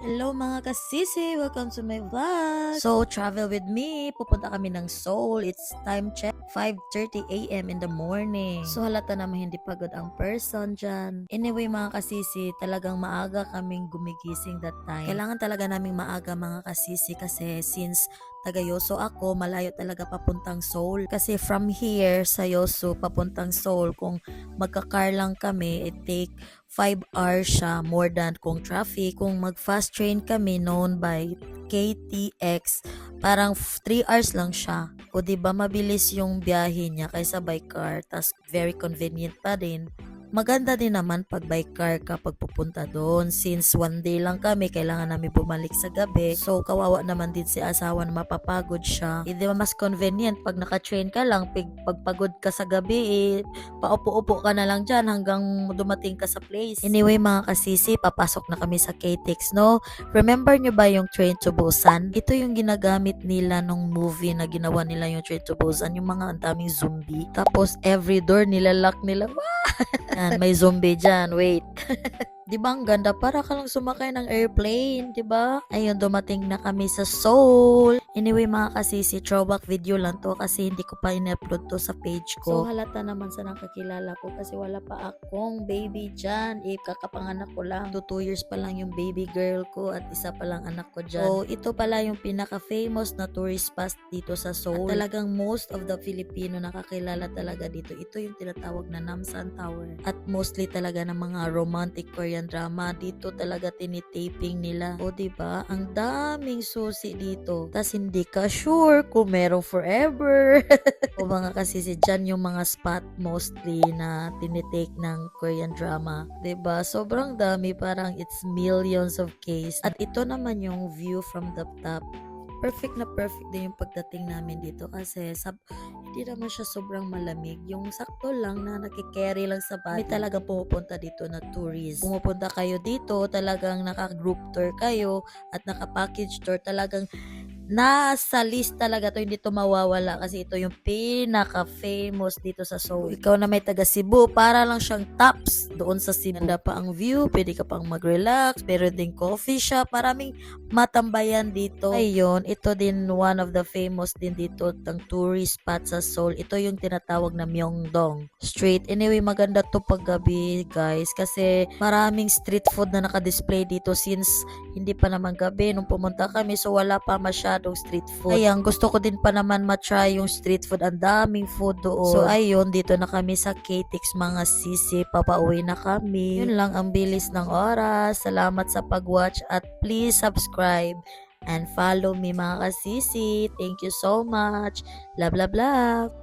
Hello mga kasisi! Welcome to my vlog! So, travel with me. Pupunta kami ng Seoul. It's time check. 5:30 a.m. in the morning. So, halata naman hindi pagod ang person dyan. Anyway mga kasisi, talagang maaga kaming gumigising that time. Kailangan talaga naming maaga mga kasisi kasi since taga Yoso ako, malayo talaga papuntang Seoul. Kasi from here sa Yoso papuntang Seoul, kung magka-car lang kami, it take 5 hours siya, more than kung traffic. Kung mag-fast train kami known by KTX, parang 3 hours lang siya. O di ba mabilis yung biyahe niya kaysa by car, tas very convenient pa din. Maganda din naman pag by car ka pag pupunta doon. Since one day lang kami, kailangan namin bumalik sa gabi. So, kawawa naman din si asawa na mapapagod siya. Hindi ba mas convenient pag naka-train ka lang, pag pagod ka sa gabi, paupo-upo ka na lang dyan hanggang dumating ka sa place. Anyway, mga kasisi, papasok na kami sa KTX, no? Remember nyo ba yung Train to Busan? Ito yung ginagamit nila nung movie na ginawa nila yung Train to Busan. Yung mga ang daming zombie. Tapos, every door nilalock nila. Yan, may zombie dyan. Wait. Di ba ang ganda? Para ka lang sumakay ng airplane, di ba? Ayun, dumating na kami sa Seoul. Anyway, mga kasisi, throwback video lang to kasi hindi ko pa in-upload to sa page ko. So, halata naman sa nakakilala ko kasi wala pa akong baby dyan. Kakapanganak ko lang. 2 years pa lang yung baby girl ko at isa pa lang anak ko dyan. So, ito pala yung pinaka-famous na tourist spot dito sa Seoul. At talagang most of the Filipino nakakilala talaga dito. Ito yung tinatawag na Namsan Tower. At mostly talaga ng mga romantic Korean drama dito talaga tinitaping nila. O diba? Ang daming susi dito. Tas hindi ka sure kung merong forever. O mga kasisi dyan yung mga spot mostly na tinitake ng Korean drama. Diba? Sobrang dami, parang it's millions of case. At ito naman yung view from the top. Perfect na perfect din yung pagdating namin dito kasi hindi naman siya sobrang malamig. Yung sakto lang na nakikerry lang sa body. May talagang pumupunta dito na tourist. Pumupunta kayo dito, talagang naka-group tour kayo at naka-package tour. Talagang nasa list talaga to, hindi to mawawala kasi ito yung pinaka-famous dito sa Seoul. Ikaw na may taga Cebu, para lang siyang tops doon sa Cebu. Ganda pa ang view, pwede ka pang mag-relax, pero din coffee shop, maraming matambayan dito. Ayun, ito din one of the famous din dito ng tourist spot sa Seoul. Ito yung tinatawag na Myeongdong Street. Anyway, maganda to paggabi guys kasi maraming street food na naka-display dito since hindi pa naman gabi nung pumunta kami, so wala pa masyadong street food. Ayan, gusto ko din pa naman matry yung street food. Ang daming food doon. So ayun, dito na kami sa KTX mga sisi. Papauwi na kami. Yun lang, ang bilis ng oras. Salamat sa pag-watch at please subscribe and follow me mga kasisi. Thank you so much. Love, love, love.